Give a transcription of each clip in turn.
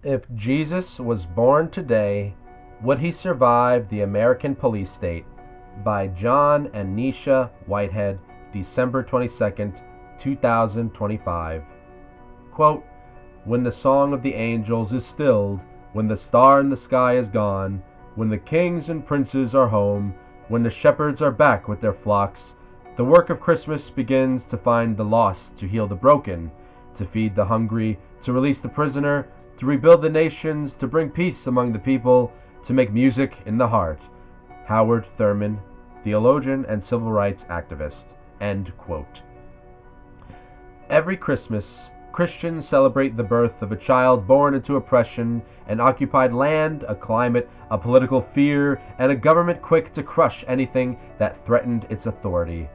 If Jesus was born today, would he survive the American police state? By John and Nisha Whitehead, December 22nd, 2025. Quote, "When the song of the angels is stilled, when the star in the sky is gone, when the kings and princes are home, when the shepherds are back with their flocks, the work of Christmas begins to find the lost, to heal the broken, to feed the hungry, to release the prisoner, to rebuild the nations, to bring peace among the people, to make music in the heart." Howard Thurman, theologian and civil rights activist. End quote. Every Christmas, Christians celebrate the birth of a child born into oppression, an occupied land, a climate, a political fear, and a government quick to crush anything that threatened its authority.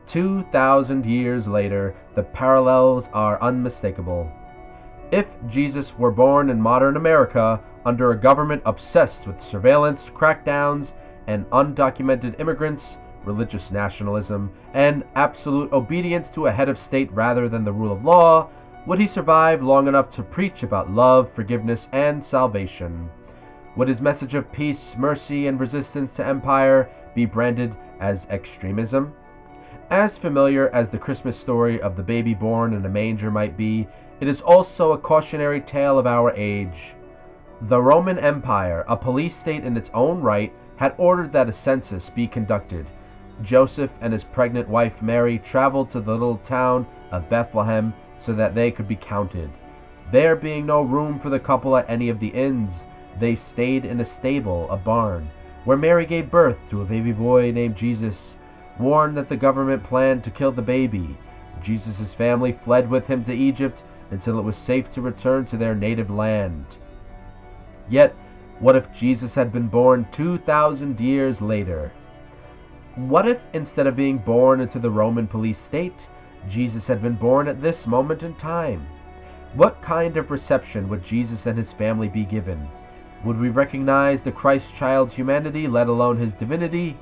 2,000 years later, the parallels are unmistakable. If Jesus were born in modern America under a government obsessed with surveillance, crackdowns, and undocumented immigrants, religious nationalism, and absolute obedience to a head of state rather than the rule of law, would he survive long enough to preach about love, forgiveness, and salvation? Would his message of peace, mercy, and resistance to empire be branded as extremism? As familiar as the Christmas story of the baby born in a manger might be, it is also a cautionary tale of our age. The Roman Empire, a police state in its own right, had ordered that a census be conducted. Joseph and his pregnant wife Mary traveled to the little town of Bethlehem so that they could be counted. There being no room for the couple at any of the inns, they stayed in a stable, a barn, where Mary gave birth to a baby boy named Jesus. Warned that the government planned to kill the baby, Jesus' family fled with him to Egypt until it was safe to return to their native land. Yet, what if Jesus had been born 2,000 years later? What if, instead of being born into the Roman police state, Jesus had been born at this moment in time? What kind of reception would Jesus and his family be given? Would we recognize the Christ child's humanity, let alone his divinity?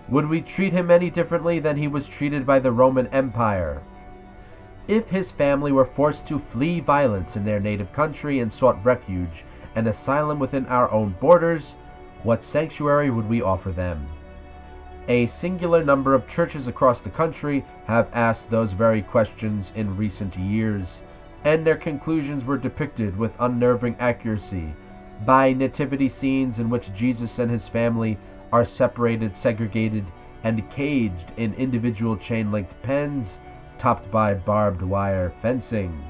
Would we treat him any differently than he was treated by the Roman Empire? If his family were forced to flee violence in their native country and sought refuge and asylum within our own borders, what sanctuary would we offer them? A singular number of churches across the country have asked those very questions in recent years, and their conclusions were depicted with unnerving accuracy by nativity scenes in which Jesus and his family are separated, segregated, and caged in individual chain-linked pens topped by barbed wire fencing.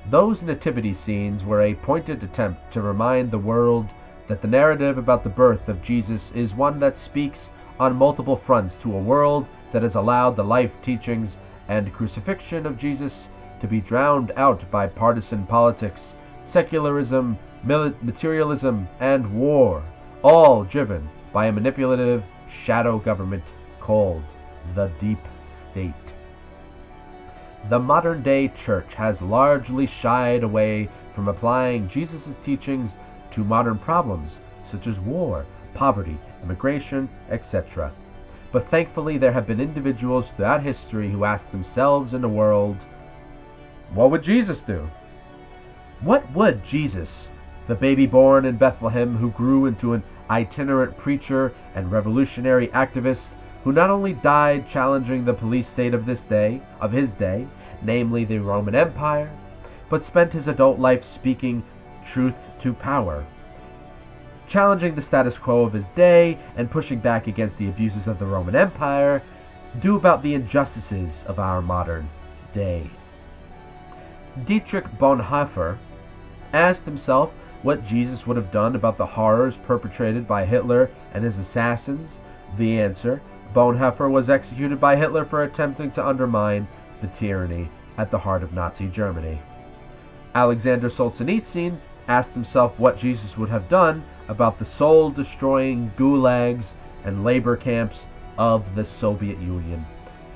Those nativity scenes were a pointed attempt to remind the world that the narrative about the birth of Jesus is one that speaks on multiple fronts to a world that has allowed the life, teachings, and crucifixion of Jesus to be drowned out by partisan politics, secularism, materialism, and war, all driven by a manipulative shadow government called the Deep State. The modern-day church has largely shied away from applying Jesus' teachings to modern problems such as war, poverty, immigration, etc. But thankfully there have been individuals throughout history who ask themselves and the world, what would Jesus do? What would Jesus, the baby born in Bethlehem who grew into an itinerant preacher and revolutionary activist, who not only died challenging the police state of his day, namely the Roman Empire, but spent his adult life speaking truth to power, challenging the status quo of his day and pushing back against the abuses of the Roman Empire, do about the injustices of our modern day. Dietrich Bonhoeffer asked himself what Jesus would have done about the horrors perpetrated by Hitler and his assassins. The answer: Bonhoeffer was executed by Hitler for attempting to undermine the tyranny at the heart of Nazi Germany. Alexander Solzhenitsyn asked himself what Jesus would have done about the soul-destroying gulags and labor camps of the Soviet Union.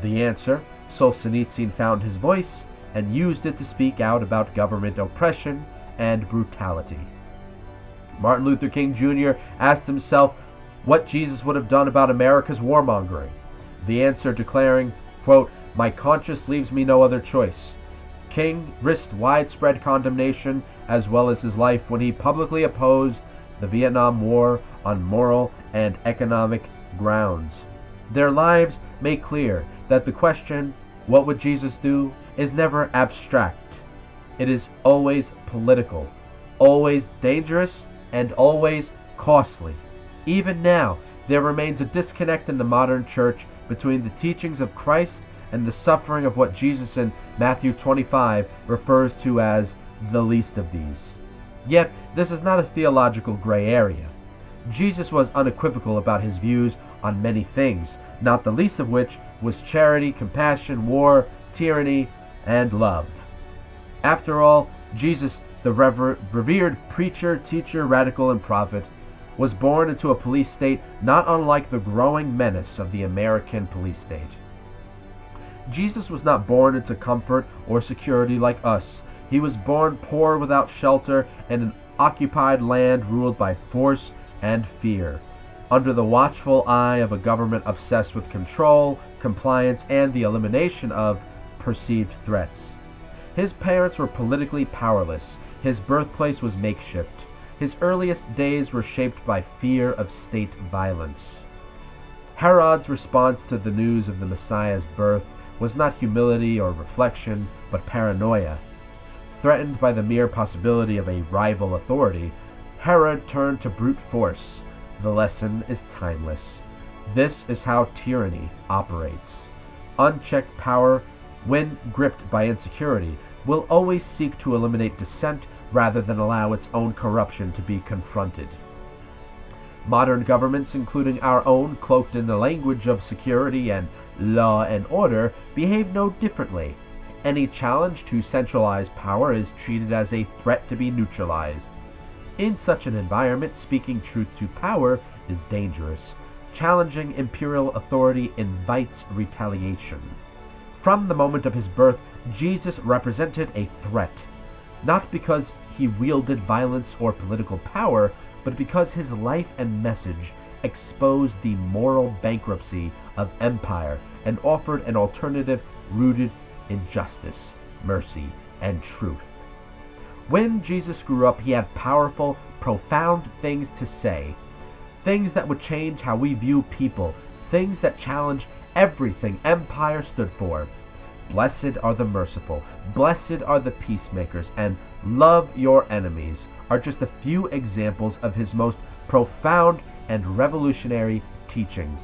The answer: Solzhenitsyn found his voice and used it to speak out about government oppression and brutality. Martin Luther King Jr. asked himself what Jesus would have done about America's warmongering. The answer declaring, quote, "My conscience leaves me no other choice." King risked widespread condemnation as well as his life when he publicly opposed the Vietnam War on moral and economic grounds. Their lives make clear that the question, what would Jesus do, is never abstract. It is always political, always dangerous, and always costly. Even now, there remains a disconnect in the modern church between the teachings of Christ and the suffering of what Jesus in Matthew 25 refers to as the least of these. Yet, this is not a theological gray area. Jesus was unequivocal about his views on many things, not the least of which was charity, compassion, war, tyranny, and love. After all, Jesus, the revered preacher, teacher, radical, and prophet, was born into a police state not unlike the growing menace of the American police state. Jesus was not born into comfort or security like us. He was born poor, without shelter, in an occupied land ruled by force and fear, under the watchful eye of a government obsessed with control, compliance, and the elimination of perceived threats. His parents were politically powerless. His birthplace was makeshift. His earliest days were shaped by fear of state violence. Herod's response to the news of the Messiah's birth was not humility or reflection, but paranoia. Threatened by the mere possibility of a rival authority, Herod turned to brute force. The lesson is timeless. This is how tyranny operates. Unchecked power, when gripped by insecurity, will always seek to eliminate dissent rather than allow its own corruption to be confronted. Modern governments, including our own, cloaked in the language of security and law and order, behave no differently. Any challenge to centralized power is treated as a threat to be neutralized. In such an environment, speaking truth to power is dangerous. Challenging imperial authority invites retaliation. From the moment of his birth, Jesus represented a threat, not because he wielded violence or political power, but because his life and message exposed the moral bankruptcy of empire and offered an alternative rooted in justice, mercy, and truth. When Jesus grew up, he had powerful, profound things to say, things that would change how we view people, things that challenge everything empire stood for. Blessed are the merciful, blessed are the peacemakers, and love your enemies are just a few examples of his most profound and revolutionary teachings.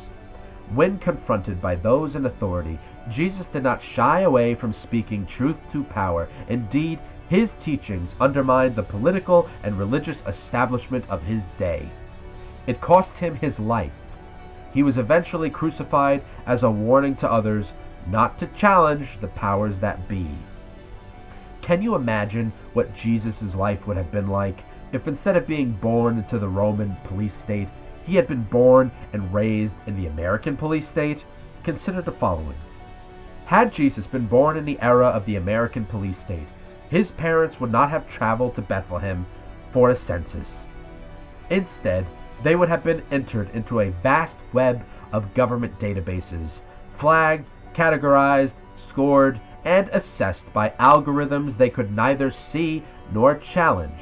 When confronted by those in authority, Jesus did not shy away from speaking truth to power. Indeed, his teachings undermined the political and religious establishment of his day. It cost him his life. He was eventually crucified as a warning to others not to challenge the powers that be. Can you imagine what Jesus' life would have been like if instead of being born into the Roman police state, he had been born and raised in the American police state? Consider the following. Had Jesus been born in the era of the American police state, his parents would not have traveled to Bethlehem for a census. Instead, they would have been entered into a vast web of government databases, flagged, categorized, scored, and assessed by algorithms they could neither see nor challenge.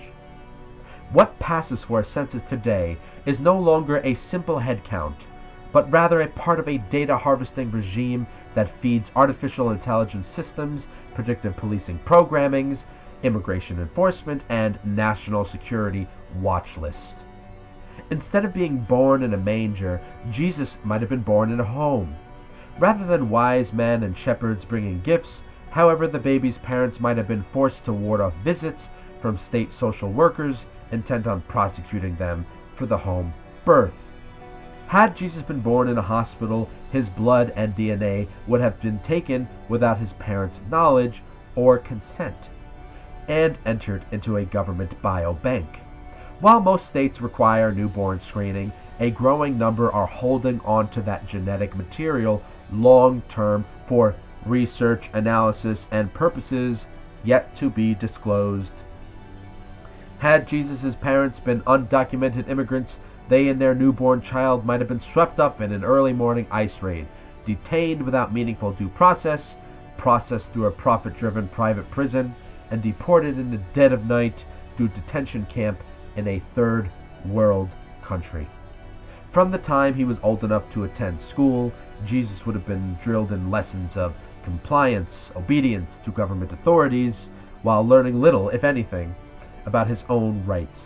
What passes for a census today is no longer a simple head count, but rather a part of a data harvesting regime that feeds artificial intelligence systems, predictive policing programmings, immigration enforcement, and national security watch list. Instead of being born in a manger, Jesus might have been born in a home. Rather than wise men and shepherds bringing gifts, however, the baby's parents might have been forced to ward off visits from state social workers intent on prosecuting them for the home birth. Had Jesus been born in a hospital, his blood and DNA would have been taken without his parents' knowledge or consent, and entered into a government biobank. While most states require newborn screening, a growing number are holding on to that genetic material long-term for research, analysis, and purposes yet to be disclosed. Had Jesus' parents been undocumented immigrants, they and their newborn child might have been swept up in an early morning ICE raid, detained without meaningful due process, processed through a profit-driven private prison, and deported in the dead of night to a detention camp in a third world country. From the time he was old enough to attend school, Jesus would have been drilled in lessons of compliance, obedience to government authorities, while learning little, if anything, about his own rights.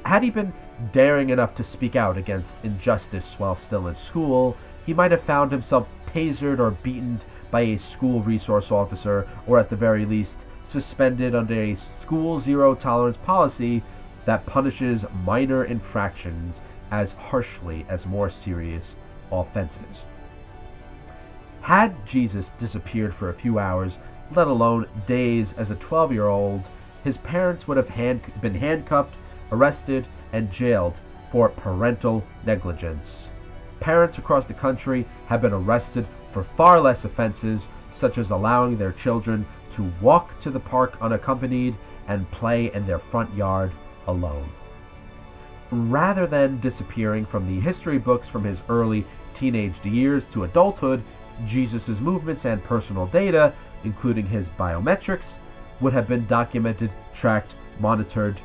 Had he been daring enough to speak out against injustice while still in school, he might have found himself tasered or beaten by a school resource officer, or at the very least, suspended under a school zero-tolerance policy that punishes minor infractions as harshly as more serious offenses. Had Jesus disappeared for a few hours, let alone days as a 12-year-old, his parents would have been handcuffed, arrested, and jailed for parental negligence. Parents across the country have been arrested for far less offenses, such as allowing their children to walk to the park unaccompanied and play in their front yard alone. Rather than disappearing from the history books from his early teenage years to adulthood, Jesus' movements and personal data, including his biometrics, would have been documented, tracked, monitored,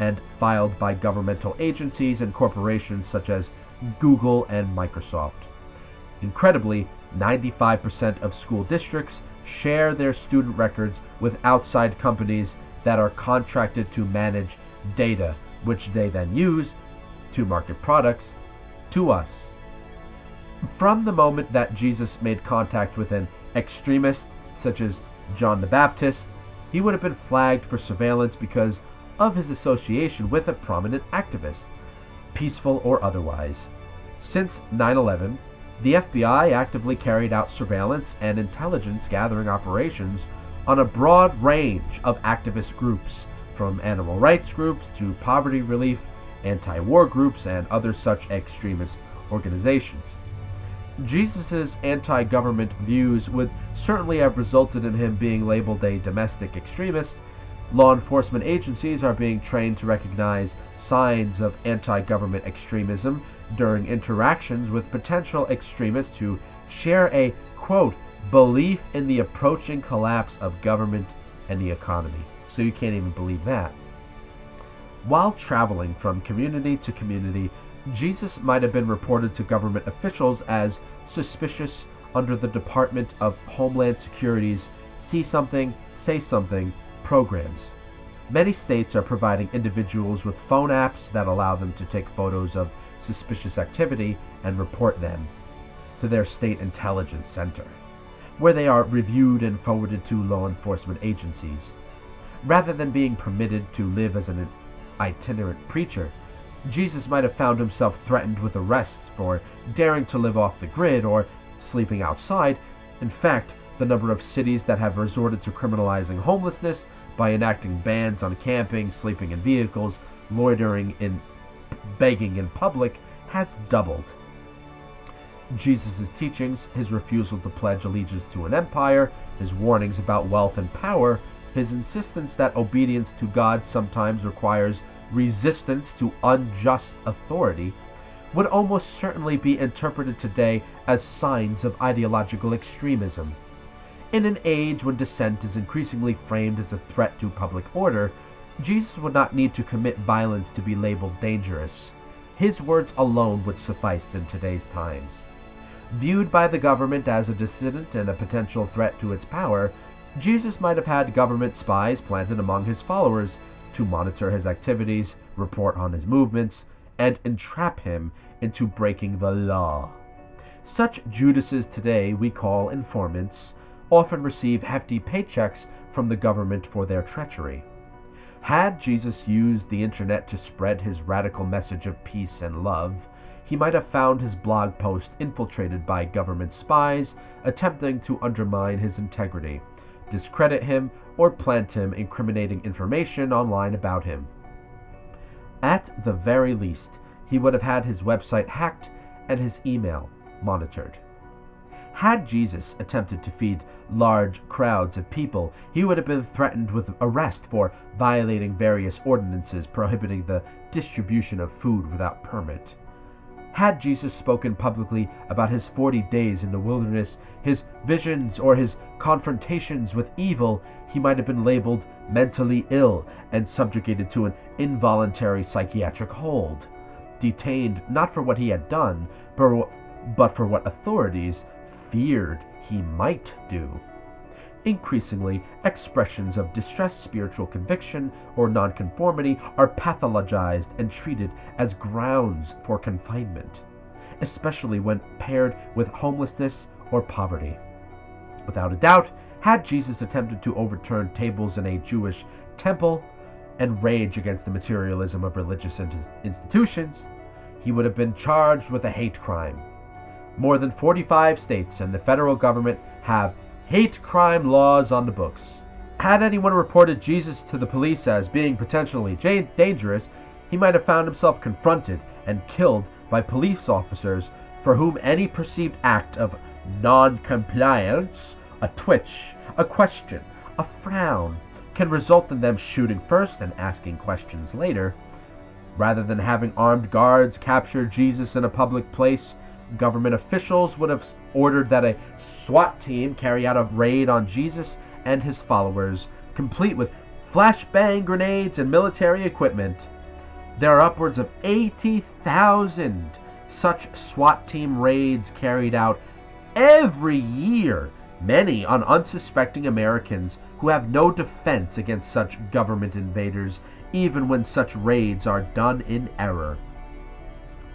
and filed by governmental agencies and corporations such as Google and Microsoft. Incredibly, 95% of school districts share their student records with outside companies that are contracted to manage data, which they then use to market products to us. From the moment that Jesus made contact with an extremist such as John the Baptist, he would have been flagged for surveillance because of his association with a prominent activist, peaceful or otherwise. Since 9/11, the FBI actively carried out surveillance and intelligence gathering operations on a broad range of activist groups, from animal rights groups to poverty relief, anti-war groups, and other such extremist organizations. Jesus' anti-government views would certainly have resulted in him being labeled a domestic extremist. Law enforcement agencies are being trained to recognize signs of anti-government extremism during interactions with potential extremists who share a, quote, belief in the approaching collapse of government and the economy. So you can't even believe that. While traveling from community to community, Jesus might have been reported to government officials as suspicious under the Department of Homeland Security's See Something, Say Something programs. Many states are providing individuals with phone apps that allow them to take photos of suspicious activity and report them to their state intelligence center, where they are reviewed and forwarded to law enforcement agencies. Rather than being permitted to live as an itinerant preacher, Jesus might have found himself threatened with arrests for daring to live off the grid or sleeping outside. In fact, the number of cities that have resorted to criminalizing homelessness by enacting bans on camping, sleeping in vehicles, loitering and begging in public has doubled. Jesus' teachings, his refusal to pledge allegiance to an empire, his warnings about wealth and power, his insistence that obedience to God sometimes requires resistance to unjust authority, would almost certainly be interpreted today as signs of ideological extremism. In an age when dissent is increasingly framed as a threat to public order, Jesus would not need to commit violence to be labeled dangerous. His words alone would suffice in today's times. Viewed by the government as a dissident and a potential threat to its power, Jesus might have had government spies planted among his followers to monitor his activities, report on his movements, and entrap him into breaking the law. Such Judases today we call informants often receive hefty paychecks from the government for their treachery. Had Jesus used the internet to spread his radical message of peace and love, he might have found his blog post infiltrated by government spies attempting to undermine his integrity, discredit him, or plant him incriminating information online about him. At the very least, he would have had his website hacked and his email monitored. Had Jesus attempted to feed large crowds of people, he would have been threatened with arrest for violating various ordinances prohibiting the distribution of food without permit. Had Jesus spoken publicly about his 40 days in the wilderness, his visions, or his confrontations with evil, he might have been labeled mentally ill and subjugated to an involuntary psychiatric hold, detained not for what he had done, but for what authorities feared he might do. Increasingly, expressions of distressed spiritual conviction or nonconformity are pathologized and treated as grounds for confinement, especially when paired with homelessness or poverty. Without a doubt, had Jesus attempted to overturn tables in a Jewish temple and rage against the materialism of religious institutions, he would have been charged with a hate crime. More than 45 states and the federal government have hate crime laws on the books. Had anyone reported Jesus to the police as being potentially dangerous, he might have found himself confronted and killed by police officers for whom any perceived act of non-compliance, a twitch, a question, a frown, can result in them shooting first and asking questions later. Rather than having armed guards capture Jesus in a public place, government officials would have ordered that a SWAT team carry out a raid on Jesus and his followers, complete with flashbang grenades and military equipment. There are upwards of 80,000 such SWAT team raids carried out every year, many on unsuspecting Americans who have no defense against such government invaders, even when such raids are done in error.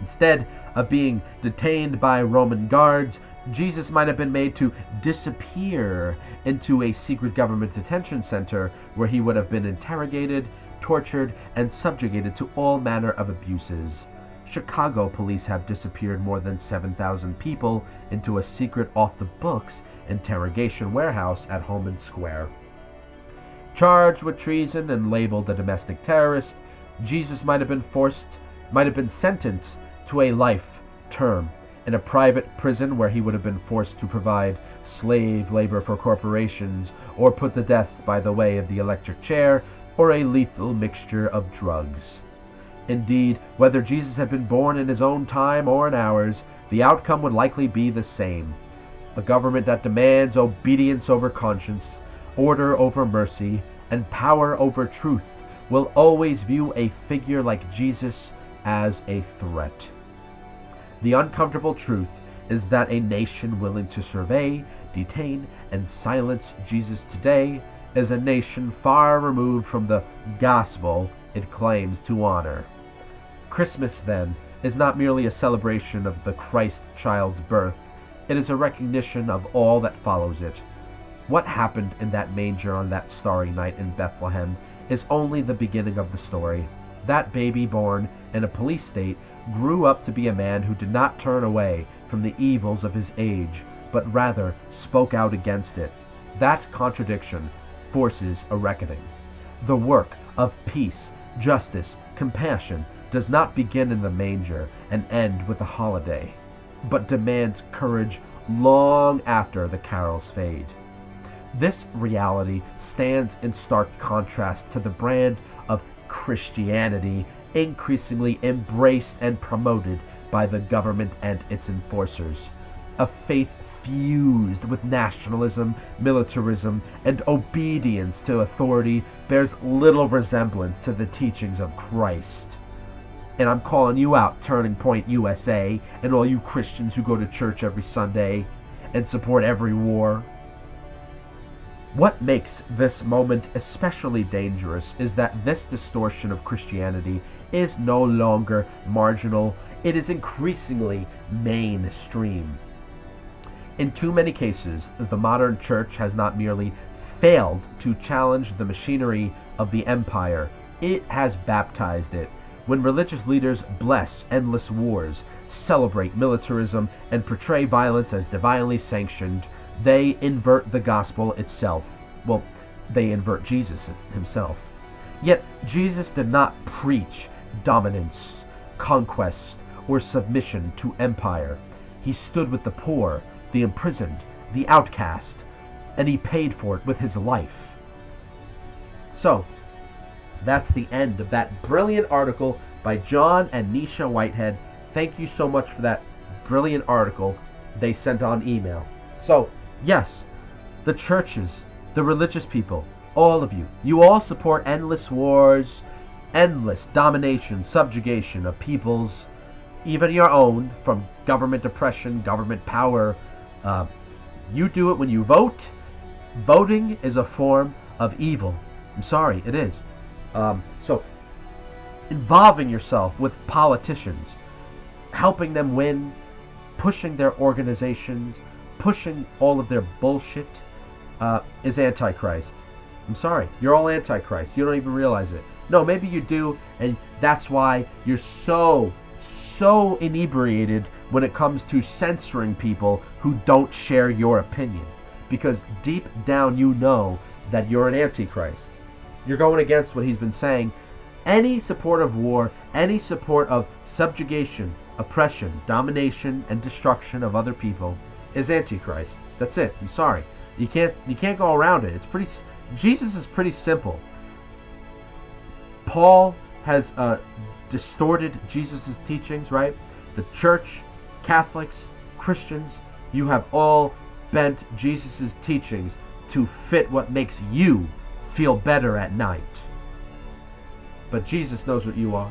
Instead of being detained by Roman guards, Jesus might have been made to disappear into a secret government detention center where he would have been interrogated, tortured, and subjugated to all manner of abuses. Chicago police have disappeared more than 7,000 people into a secret off-the-books interrogation warehouse at Holman Square. Charged with treason and labeled a domestic terrorist, Jesus might have been sentenced to a life term in a private prison where he would have been forced to provide slave labor for corporations or put to death by the way of the electric chair or a lethal mixture of drugs. Indeed, whether Jesus had been born in his own time or in ours, the outcome would likely be the same. A government that demands obedience over conscience, order over mercy, and power over truth will always view a figure like Jesus as a threat. The uncomfortable truth is that a nation willing to survey, detain, and silence Jesus today is a nation far removed from the gospel it claims to honor. Christmas, then, is not merely a celebration of the Christ child's birth, it is a recognition of all that follows it. What happened in that manger on that starry night in Bethlehem is only the beginning of the story. That baby born in a police state grew up to be a man who did not turn away from the evils of his age, but rather spoke out against it. That contradiction forces a reckoning. The work of peace, justice, compassion does not begin in the manger and end with a holiday, but demands courage long after the carols fade. This reality stands in stark contrast to the brand of Christianity increasingly embraced and promoted by the government and its enforcers. A faith fused with nationalism, militarism, and obedience to authority bears little resemblance to the teachings of Christ. And I'm calling you out, Turning Point USA, and all you Christians who go to church every Sunday and support every war. What makes this moment especially dangerous is that this distortion of Christianity is no longer marginal, it is increasingly mainstream. In too many cases, the modern church has not merely failed to challenge the machinery of the empire, it has baptized it. When religious leaders bless endless wars, celebrate militarism, and portray violence as divinely sanctioned, they invert the gospel itself. Well, they invert Jesus himself. Yet Jesus did not preach dominance, conquest, or submission to empire. He stood with the poor, the imprisoned, the outcast, and he paid for it with his life. So, that's the end of that brilliant article by John and Nisha Whitehead. thank you so much for that brilliant article they sent on email. So, yes, the churches, the religious people, all of you, you all support endless wars, endless domination, subjugation of peoples, even your own, from government oppression, government power. You do it when you vote. Voting is a form of evil. I'm sorry, it is. So, involving yourself with politicians, helping them win, pushing their organizations, pushing all of their bullshit, is Antichrist. I'm sorry, you're all Antichrist. You don't even realize it. No, maybe you do, and that's why you're so inebriated when it comes to censoring people who don't share your opinion. Because deep down you know that you're an Antichrist. You're going against what he's been saying. Any support of war, any support of subjugation, oppression, domination, and destruction of other people is Antichrist. That's it. I'm sorry. You can't go around it. Jesus is pretty simple. Paul has distorted Jesus' teachings, right? The church, Catholics, Christians, you have all bent Jesus' teachings to fit what makes you feel better at night. But Jesus knows what you are.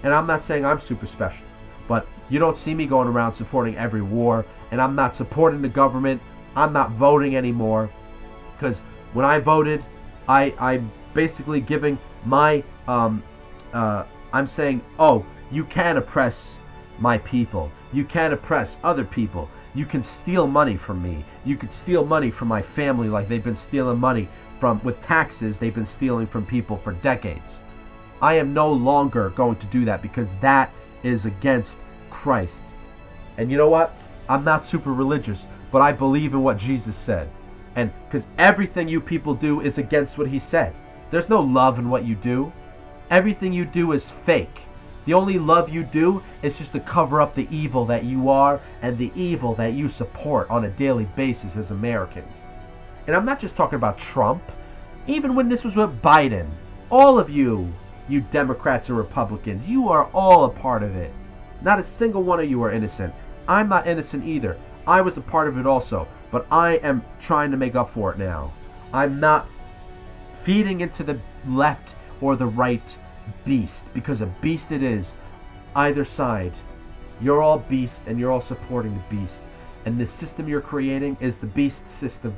And I'm not saying I'm super special, but you don't see me going around supporting every war, and I'm not supporting the government. I'm not voting anymore, because when I voted, I'm basically giving my, I'm saying, oh, you can oppress my people. You can oppress other people. You can steal money from me. You could steal money from my family like they've been stealing money with taxes they've been stealing from people for decades. I am no longer going to do that, because that is against Christ. And you know what? I'm not super religious, but I believe in what Jesus said. And because everything you people do is against what he said. There's no love in what you do. Everything you do is fake. The only love you do is just to cover up the evil that you are and the evil that you support on a daily basis as Americans. And I'm not just talking about Trump. Even when this was with Biden, all of you Democrats and Republicans, you are all a part of it. Not a single one of you are innocent. I'm not innocent either. I was a part of it also, but I am trying to make up for it now. I'm not feeding into the left or the right beast, because a beast it is. Either side, you're all beast, and you're all supporting the beast, and the system you're creating is the beast system.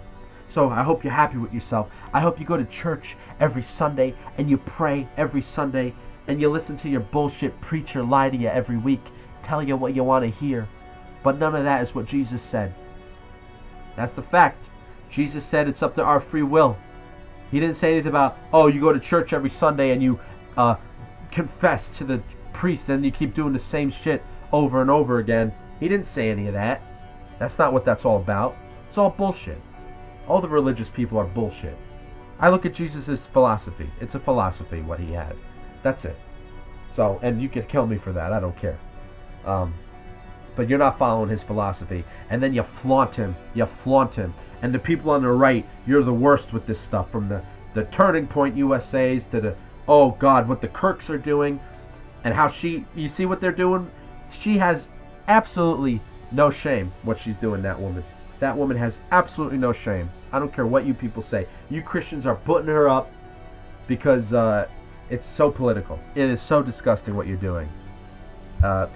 So I hope you're happy with yourself. I hope you go to church every Sunday, and you pray every Sunday, and you listen to your bullshit preacher lie to you every week, tell you what you want to hear. But none of that is what Jesus said. That's the fact. Jesus said it's up to our free will. He didn't say anything about, oh, you go to church every Sunday and you confess to the priest and you keep doing the same shit over and over again. He didn't say any of that. That's not what that's all about. It's all bullshit. All the religious people are bullshit. I look at Jesus' philosophy. It's a philosophy, what he had. That's it. So, and you can kill me for that. I don't care. But you're not following his philosophy. And then you flaunt him. You flaunt him. And the people on the right, you're the worst with this stuff. From the Turning Point USAs to the, oh God, what the Kirks are doing. And how you see what they're doing? She has absolutely no shame what she's doing, that woman. That woman has absolutely no shame. I don't care what you people say. You Christians are putting her up because it's so political. It is so disgusting what you're doing.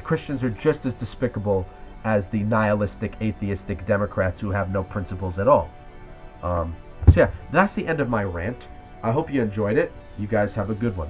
Christians are just as despicable as the nihilistic, atheistic Democrats who have no principles at all. So yeah, that's the end of my rant. I hope you enjoyed it. You guys have a good one.